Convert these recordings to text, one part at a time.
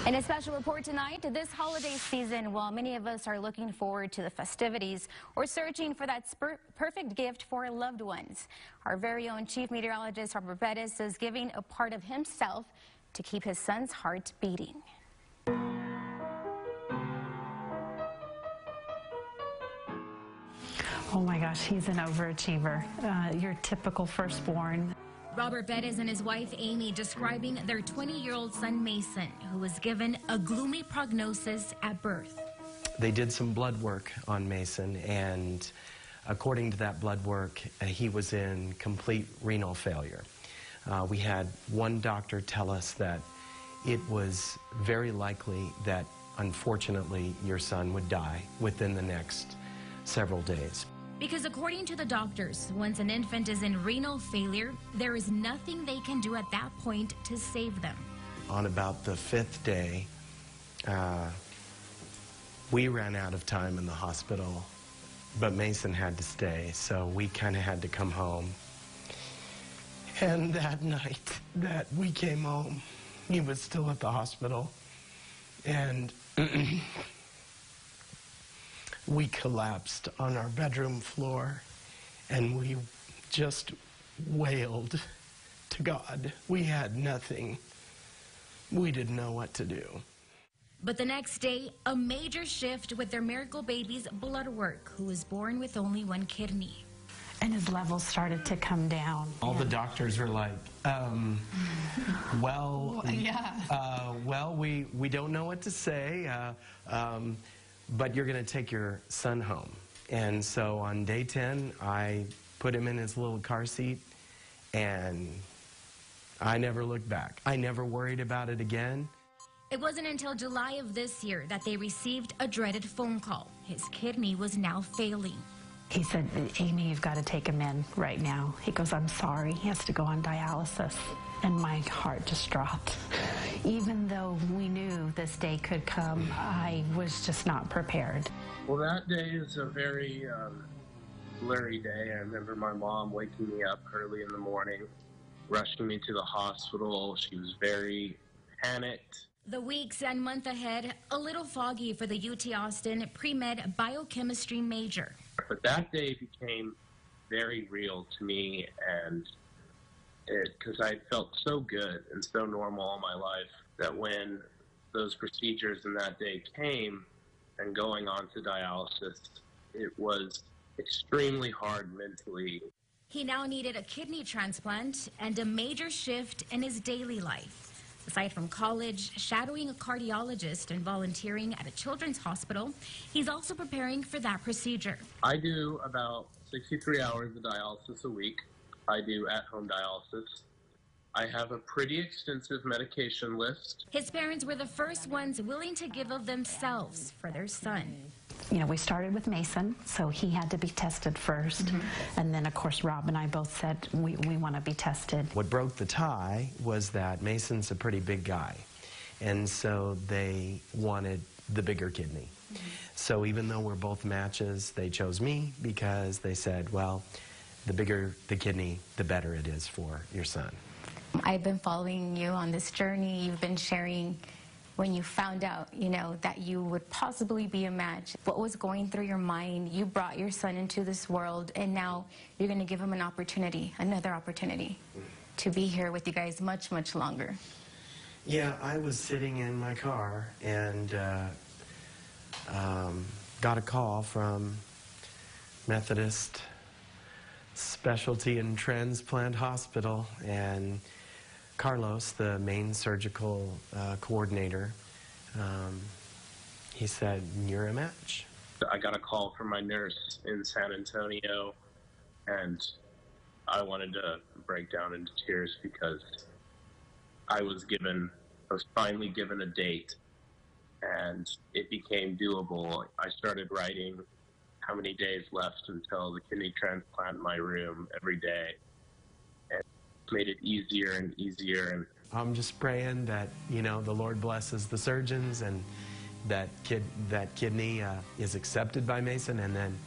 In a special report tonight, this holiday season, while many of us are looking forward to the festivities or searching for that perfect gift for our loved ones, our very own chief meteorologist, Robert Bettis, is giving a part of himself to keep his son's heart beating. Oh my gosh, he's an overachiever, your typical firstborn. Robert Bettis and his wife Amy describing their 20-year-old son Mason, who was given a gloomy prognosis at birth. They did some blood work on Mason, and according to that blood work, he was in complete renal failure. We had one doctor tell us that it was very likely that, unfortunately, your son would die within the next several days. Because according to the doctors, once an infant is in renal failure, there is nothing they can do at that point to save them. On about the 5th day, we ran out of time in the hospital, but Mason had to stay, so we kind of had to come home. And that night that we came home, he was still at the hospital, and we collapsed on our bedroom floor, and we just wailed to God. We had nothing. We didn't know what to do. But the next day, a major shift with their miracle baby's blood work, who was born with only one kidney. And his levels started to come down. All the doctors were like, well, we don't know what to say. But you're going to take your son home. And so on day 10, I put him in his little car seat, and I never looked back. I never worried about it again. It wasn't until July of this year that they received a dreaded phone call. His kidney was now failing. He said, Amy, you've got to take him in right now. He goes, I'm sorry, he has to go on dialysis. And my heart just dropped. Even though we knew this day could come, I was just not prepared. Well, that day is a very blurry day. I remember my mom waking me up early in the morning, rushing me to the hospital. She was very panicked. The weeks and month ahead, a little foggy for the UT Austin pre-med biochemistry major. But that day became very real to me, and because I felt so good and so normal all my life, that when those procedures in that day came and going on to dialysis, it was extremely hard mentally. He now needed a kidney transplant and a major shift in his daily life. Aside from college, shadowing a cardiologist, and volunteering at a children's hospital, he's also preparing for that procedure. I do about 63 hours of dialysis a week. I do at-home dialysis. I have a pretty extensive medication list. His parents were the first ones willing to give of themselves for their son. You know, we started with Mason, so he had to be tested first. And then, of course, Rob and I both said we want to be tested. What broke the tie was that Mason's a pretty big guy, and so they wanted the bigger kidney. So even though we're both matches, they chose me because they said, well, the bigger the kidney, the better it is for your son. I've been following you on this journey. You've been sharing when you found out, you know, that you would possibly be a match. What was going through your mind? You brought your son into this world, and now you're going to give him an opportunity, another opportunity, to be here with you guys much, much longer. Yeah, I was sitting in my car and got a call from Methodist Specialty and Transplant Hospital, and Carlos, the main surgical coordinator, he said, you're a match. I got a call from my nurse in San Antonio, and I wanted to break down into tears because I was finally given a date, and it became doable. I started writing how many days left until the kidney transplant in my room every day. And it made it easier and easier. And I'm just praying that, you know, the Lord blesses the surgeons, and that kidney is accepted by Mason, and then,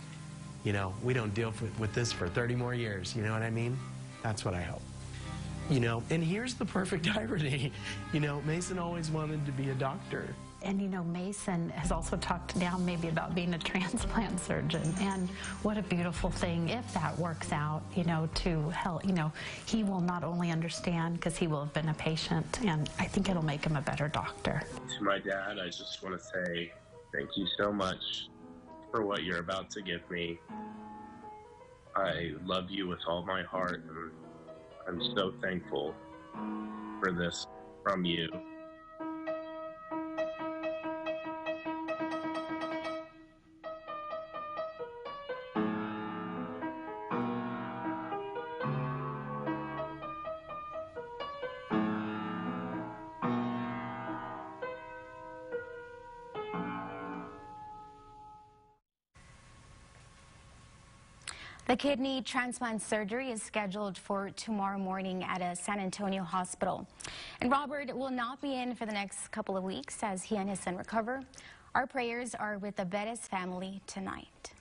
you know, we don't deal with this for 30 more years. You know what I mean? That's what I hope. You know, and here's the perfect irony. You know, Mason always wanted to be a doctor. And you know, Mason has also talked now maybe about being a transplant surgeon. And what a beautiful thing if that works out, you know, to help, you know, he will not only understand because he will have been a patient, and I think it'll make him a better doctor. To my dad, I just want to say thank you so much for what you're about to give me. I love you with all my heart, and I'm so thankful for this from you. The kidney transplant surgery is scheduled for tomorrow morning at a San Antonio hospital. And Robert will not be in for the next couple of weeks as he and his son recover. Our prayers are with the Bettis family tonight.